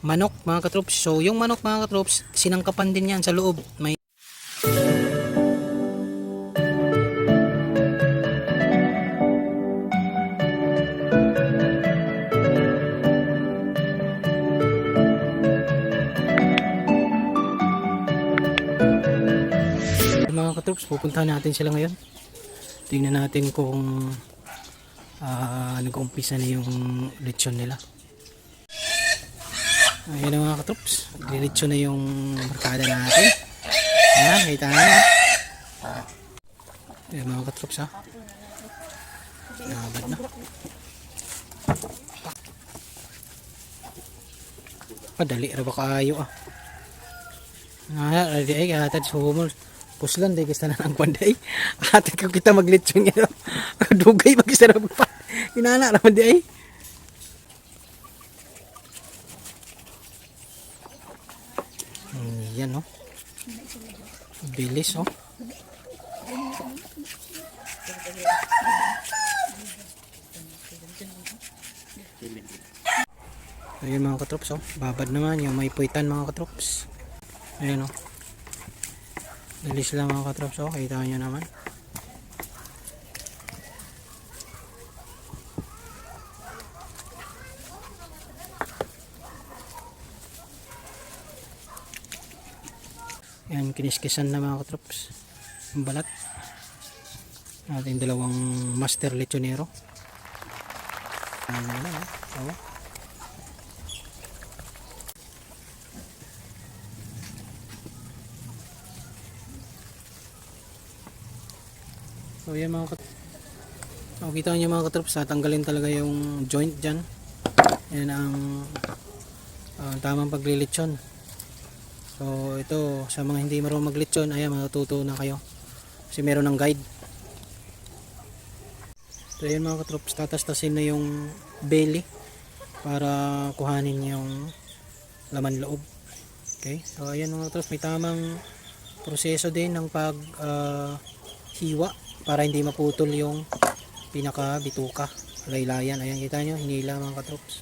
manok mga katrops. So yung manok mga katrops, sinangkapan din yan sa loob. May mga katrops, pupuntahan natin sila ngayon. Tingnan natin kung nag-umpisa na yung lechon nila. Ayan na mga katrops, lechon na yung barkada natin. Ayan, kita na. Ayan mga katrops ha. Nabad na. Padali ra ba kaayo ah. Ready ay atad sumol. Puslan day kita na ang panday. Atad ko kita maglechon ngero. Dugay magisa ra pa. Inana ra man di ay. Yan no. Bilis oh. Ayan mga katrops oh. Babad naman yung may puwitan mga katrops. Ayan oh. Bilis lang mga katrops oh. Kita nyo naman. Ayan, kiniskisan na mga katrops yung balat natin, dalawang master lechonero. Ayan na oh. So yan mga katrops, kita nyo mga katrops, tanggalin talaga yung joint dyan. Yan ang tamang paglilitsyon. So ito sa mga hindi marunong maglitsyon, ayan, matututo na kayo kasi meron ng guide. So yan mga katrops, tatastasin na yung belly para kuhanin yung laman loob. Okay, so ayan mga katrops, may tamang proseso din ng pag hiwa para hindi maputol yung pinaka bituka, laylayan. Ayan, kita nyo, hinila mga katrops.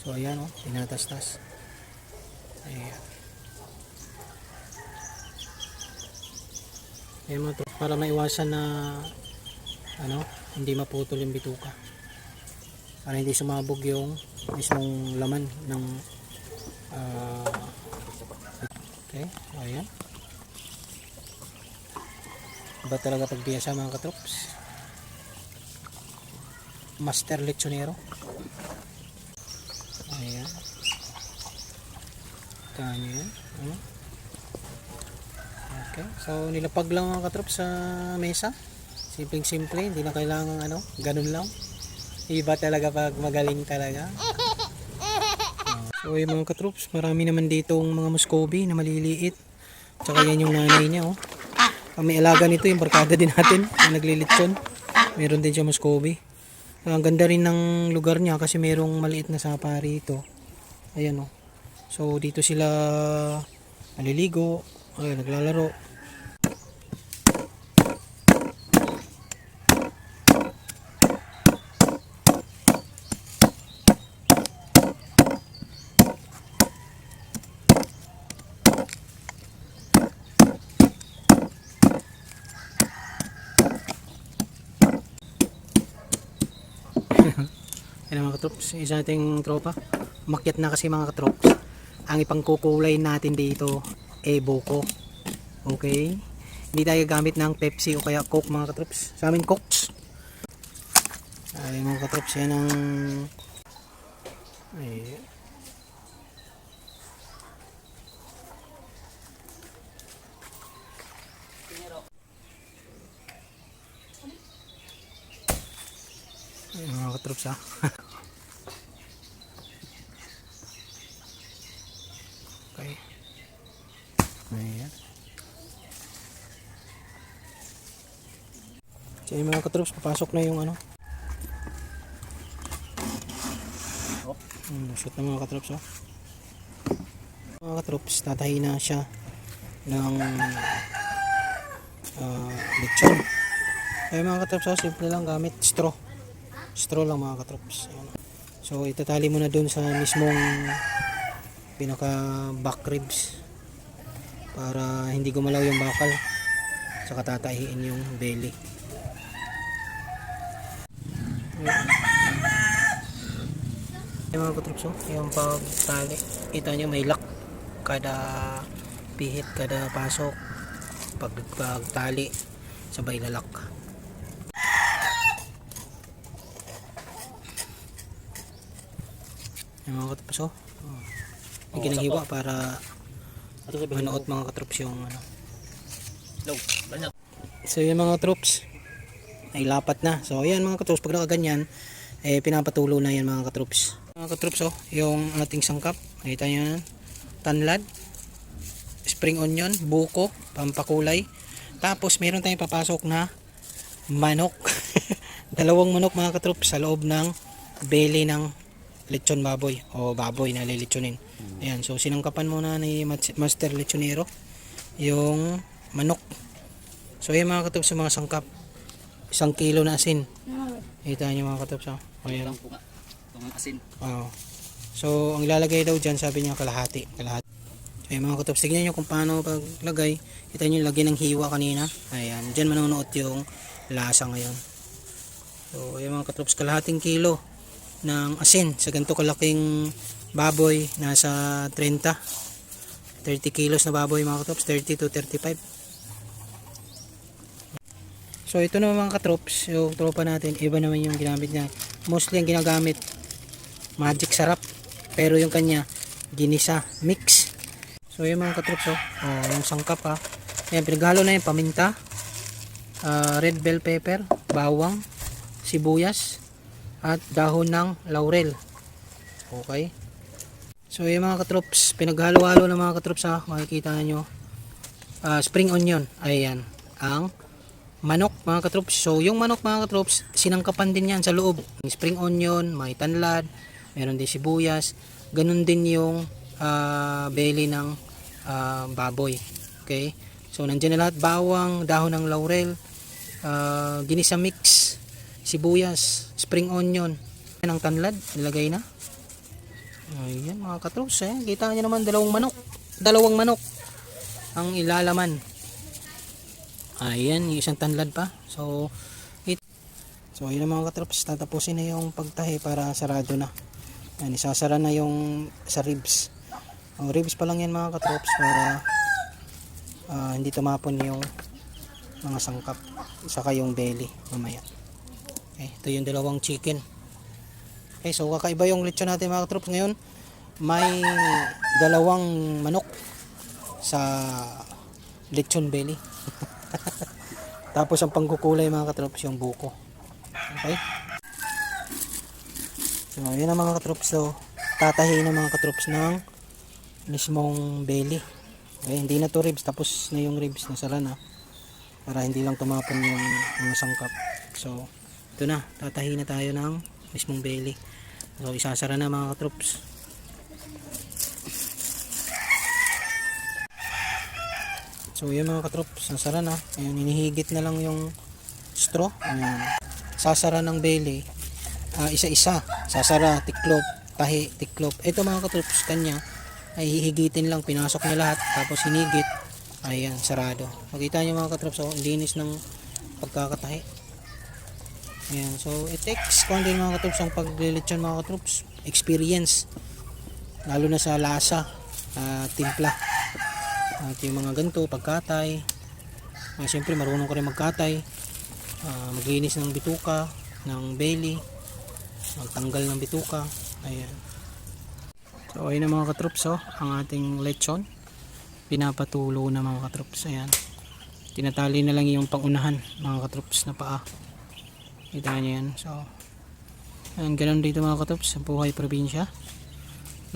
So ayan oh, tinatastas. Ayan. Ayan mga katrops, para maiwasan na hindi maputol yung bituka, para hindi sumabog yung mismong laman ng okay, so ayan. Iba talaga pagbiyasa mga katrops. Master lechonero. Ayan. Tanyo yan. Okay. So nilapag lang mga katrops sa mesa. Simpleng simple. Hindi na kailangan ganun lang. Iba talaga pag magaling talaga. So yung mga katrops, marami naman ditong mga Muscovy na maliliit. Tsaka yan yung nanay niya oh. May alaga nito, yung barkada din natin na naglilitsyon. Meron din siya Muscovy. Ang ganda rin ng lugar niya kasi merong maliit na safari ito. Ayan oh. So dito sila naliligo, naglalaro. Yan mga katrops, isa nating tropa. Umakyat na kasi mga katrops. Ang ipangkukulay natin dito buko. Okay, hindi tayo gamit ng Pepsi o kaya Coke mga katrops. Sa amin Cokes. Ay mga katrops, yan ang mga katrops ha. Okay. Ayan. So yung mga katrops, papasok na yung shoot na mga katrops oh. Mga katrops, tatahi na siya ng lechon. Ay mga katrops, simple lang, gamit straw lang mga katrops. So itatali mo na dun sa mismong pinaka back ribs para hindi gumalaw yung bakal, saka tatahiin yung belly. Yung mga katrops, yung pagtali, kita nyo may lock kada pihit, kada pasok. Pagtali sabay lalak. Yung mga katrops, yung ginagawa para manuot mga katrops yung ano. So yung mga katrops ay lapat na. So ayan mga katrops, pag nakaganyan pinapatulo na yan mga katrops. Mga katrops, yung ating sangkap, nakita nyo yan, tanlad, spring onion, buko, pampakulay. Tapos meron tayong papasok na manok. Dalawang manok mga katrops sa loob ng belly ng lechon baboy o baboy na lilitsonin. Ayan, so sinangkapan muna ni Master Lechonero yung manok. So ayan mga katrops, yung mga sangkap, 1 kilo na asin. Kita nyo mga katrops, ayan. Asin. So ang ilalagay daw dyan, sabi niya kalahati. Ayan mga katrops, tignan nyo kung paano paglagay. Kita nyo lagay ng hiwa kanina. Ayan, dyan manunuot yung lasa ngayon. So ayan mga katrops, kalahating kilo ng asin sa ganito kalaking baboy, nasa 30 kilos na baboy mga katrops, 30 to 35. So ito naman mga katrops, yung tropa natin, iba naman yung ginamit niya. Mostly ang ginagamit magic sarap, pero yung kanya ginisa mix. So yung mga katrops, yung sangkap yan, pinaghalo na yung paminta, red bell pepper, bawang, sibuyas, at dahon ng laurel. Okay, so yung mga katrops, pinaghalo-halo ng mga katrops, makikita nyo, spring onion, ayan ang manok mga katrops. So yung manok mga katrops, sinangkapan din yan sa loob. May spring onion, may tanlad, meron din sibuyas, ganun din yung belly ng baboy. Okay, so nandiyan na lahat, bawang, dahon ng laurel, ginisa mix, sibuyas, spring onion, yan ang tanlad, nilagay na. Ayan mga katrops, kita nyo naman, dalawang manok ang ilalaman. Ayan, yung isang tanlad pa. So yun ang mga katrops, tatapusin na yung pagtahi para sarado na. Ayan, isasara na yung sa ribs. Ribs pa lang yan mga katrops, para hindi tumapon yung mga sangkap, saka yung belly mamaya. Okay, ito yung dalawang chicken. Okay, so kakaiba yung lechon natin mga katrops ngayon. May dalawang manok sa lechon belly. Tapos ang pangkukulay mga katrops, yung buko. Okay, so yun ang mga katrops. So tatahiin ng mga katrops ng mismong belly. Okay, hindi na to ribs, tapos na yung ribs, nasara na, para hindi lang tumapon yung mga sangkap. So ito na, tatahiin na tayo ng mismong belly. So isasara na mga katrops. So yun mga katrops, nasara na. Ayun, inihigit na lang yung straw. Ayun, sasara ng belly, isa-isa, sasara, tiklop, tahi, tiklop. Ito mga katrops, kanya ay hihigitin lang, pinasok niya lahat, tapos hinigit, ayan, sarado. Makita nyo mga katrops, linis ng pagkakatahi. Ayan, so it takes din mga katrops ang paglilitsyon mga katrops, experience, lalo na sa lasa, timpla, at yung mga ganito, pagkatay. Siyempre marunong ko rin magkatay, maglinis ng bituka, ng belly, magtanggal ng bituka. Ayan, so ayun na mga katrops, ang ating lechon pinapatulo na mga katrops. Ayan, tinatali na lang yung pangunahan mga katrops na paa. Kita nyo yan. So ayan, ganun dito mga katrops sa buhay probinsya.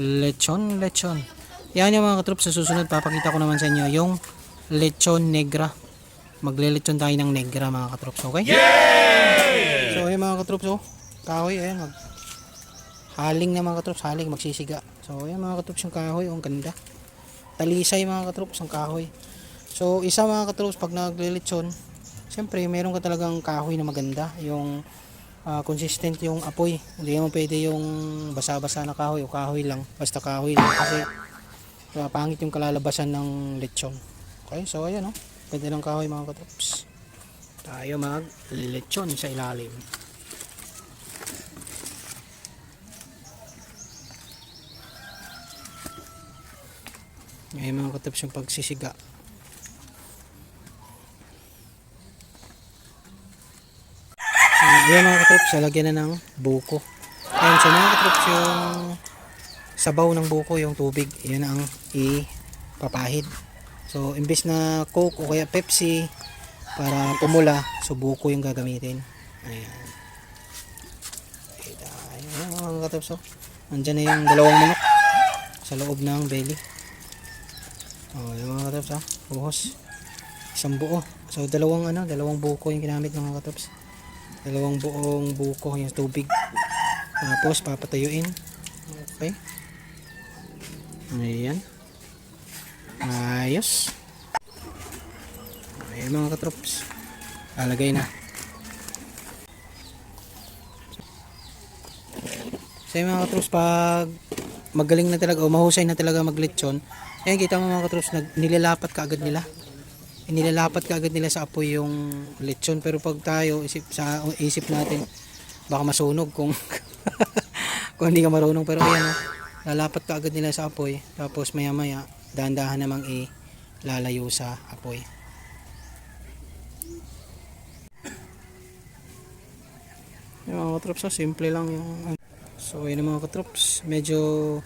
Lechon. Yan yung mga katrops, sa susunod papakita ko naman sa inyo yung lechon negra. Maglelechon tayo ng negra mga katrops. Okay? Yay! So ayan mga katrops, kahoy, ayan, haling na mga katrops, haling, magsisiga. So ayan mga katrops, yung kahoy, ang ganda, talisay mga katrops ang kahoy. So isa mga katrops, pag naglelechon, siyempre meron ka talagang kahoy na maganda, yung consistent yung apoy. Hindi mo pwede yung basa-basa na kahoy o kahoy lang, basta kahoy lang, kasi Kaya pangit yung kalalabasan ng lechon. Okay, so ayan oh. Ganda ng kahoy mga katrops. Tayo mag lechon sa ilalim. Ngayon mga katrops yung pagsisiga. Ayan mga katrops, lalagyan na ng buko. Ayan, so mga katrops yung sabaw ng buko, yung tubig, yan ang ipapahid. So imbes na Coke o kaya Pepsi para pumula, so buko yung gagamitin. Ayan. Ayan mga katrops, so andyan na yung dalawang manok sa loob ng belly. Yung mga katrops, buhos isang buo. So dalawang buko yung ginamit ng mga katrops. Dalawang buong buko yung tubig. Tapos papatayuin. Okay. Ayan. Ayos. Ayan mga katrops. Lalagay na. So yung mga katrops, pag magaling na talaga o mahusay na talaga maglechon, ayan kita mo mga katrops, nilalapat ka agad nila. Nilalapat ka agad nila sa apoy yung lechon. Pero pag tayo, isip natin, baka masunog kung kung hindi ka marunong. Pero ayan, lalapat ka agad nila sa apoy, tapos maya maya dahan-dahan namang ilalayo sa apoy. Yung mga katrops, simple lang yung. So yun mga katrops, medyo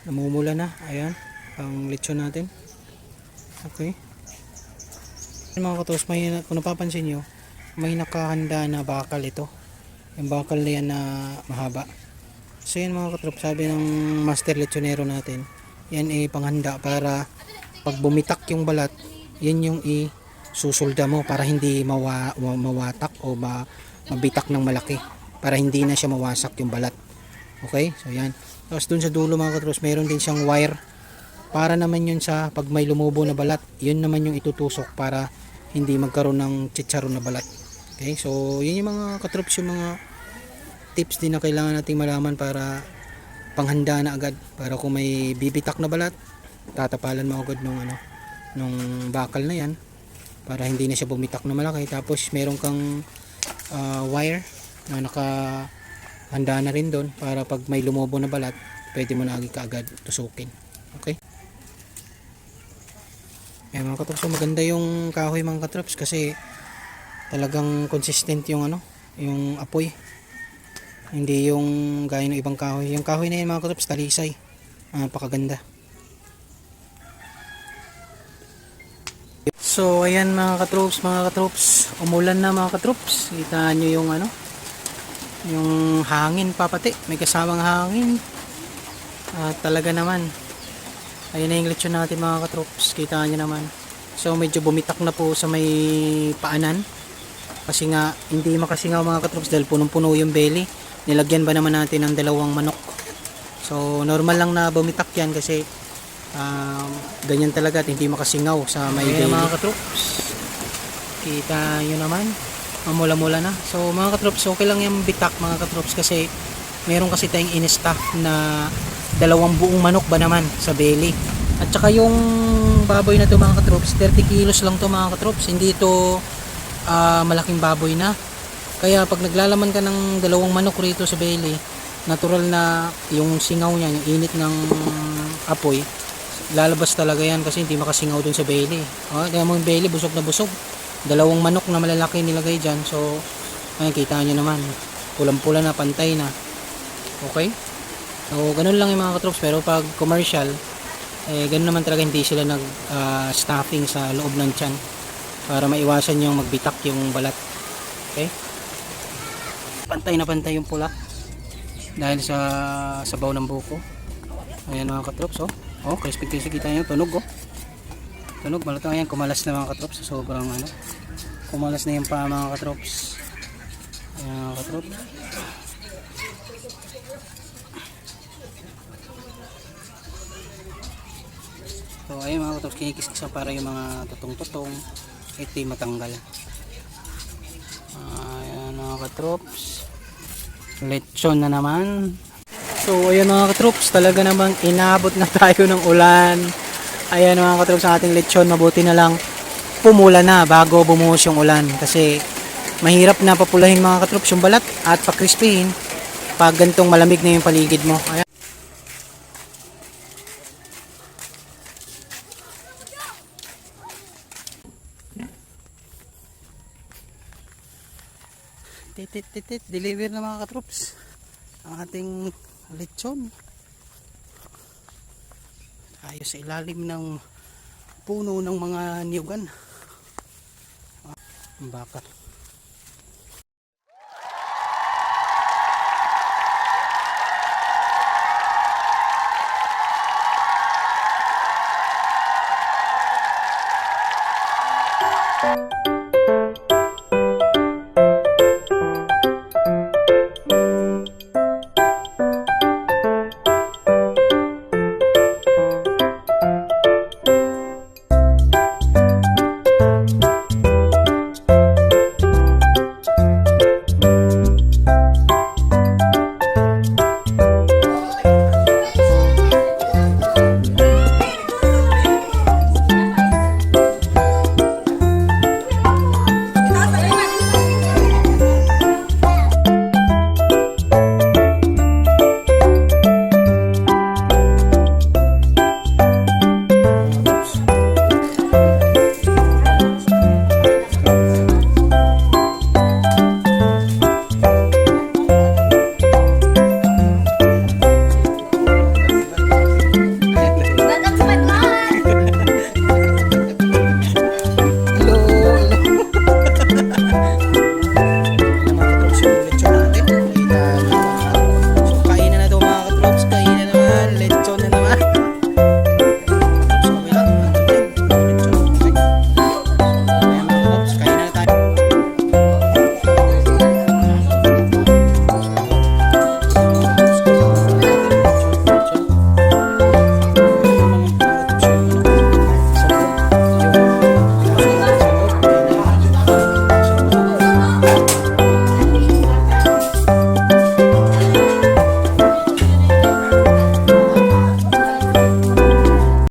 namumula na. Ayan ang lechon natin. Okay, yung mga katrops, kung napapansin nyo, may nakahanda na bakal ito. Yung bakal na yan na mahaba. So yan mga katrops, sabi ng master lechonero natin, yan ay panghanda para pag bumitak yung balat, yan yung isusulda mo para hindi mawatak o mabitak ng malaki, para hindi na siya mawasak yung balat. Okay, so yan. Tapos dun sa dulo mga katrops, meron din siyang wire para naman yun sa pag may lumubo na balat, yun naman yung itutusok para hindi magkaroon ng chicharon na balat. Okay, so yun yung mga katrops, yung mga tips din na kailangan nating malaman para panghanda na agad, para kung may bibitak na balat, tatapalan mo agad nung bakal na yan para hindi na siya bumitak na malaki. Tapos meron kang wire na nakahanda na rin doon para pag may lumobo na balat, pwede mo na kaagad tusukin. Okay, mga katrops, so maganda yung kahoy mga katrops kasi talagang consistent yung yung apoy. Hindi yung gaya ng ibang kahoy. Yung kahoy na yun mga katrops, talisay. Napakaganda. So ayan mga katrops, umulan na mga katrops. Kita nyo yung yung hangin papati. May kasamang hangin. Talaga naman. Ayun na yung lechon natin mga katrops. Kita nyo naman. So medyo bumitak na po sa may paanan. Kasi nga hindi makasingaw mga katrops dahil punong-puno yung belly. Nilagyan ba naman natin ng dalawang manok. So normal lang na bumitak yan kasi ganyan talaga at hindi makasingaw sa may belly. Mga katrops, kita nyo naman, mamula-mula na. So mga katrops, okay lang yung bitak mga katrops kasi meron kasi tayong in-stock na dalawang buong manok ba naman sa belly. At saka yung baboy na to mga katrops, 30 kilos lang to mga katrops. Hindi to malaking baboy na. Kaya pag naglalaman ka ng dalawang manok rito sa belly, natural na yung singaw niya, yung init ng apoy, lalabas talaga yan kasi hindi makasingaw dun sa belly. Kaya mo yung belly, busog na busog. Dalawang manok na malalaki nilagay dyan. So, ayan, kita nyo naman. Pulang-pula na, pantay na. Okay? So, ganun lang yung mga katrops. Pero pag commercial, ganun naman talaga, hindi sila nag-stuffing sa loob ng tiyan para maiwasan yung magbitak yung balat. Okay? Pantay na pantay yung pula dahil sa sabaw ng buko. Ayan mga katrops, crispy kita nyo, tunog tunog, malutong. Ayan, kumalas na mga katrops, sobrang kumalas na yung pa mga katrops. Ayan mga katrops, so ayan mga katrops, kinikis-kisa para yung mga tutong-tutong ito matanggal. Ayan mga katrops, lechon na naman. So ayan mga katrops, talaga namang inabot na tayo ng ulan. Ayan mga katrops ang ating lechon. Mabuti na lang pumula na bago bumuhos yung ulan. Kasi mahirap na papulahin mga katrops yung balat at pakrispihin pag gantong malamig na yung paligid mo. Ayan. Titit, deliver na mga katrops ang ating lechon. Tayo sa ilalim ng puno ng mga niyugan. Ang bakal.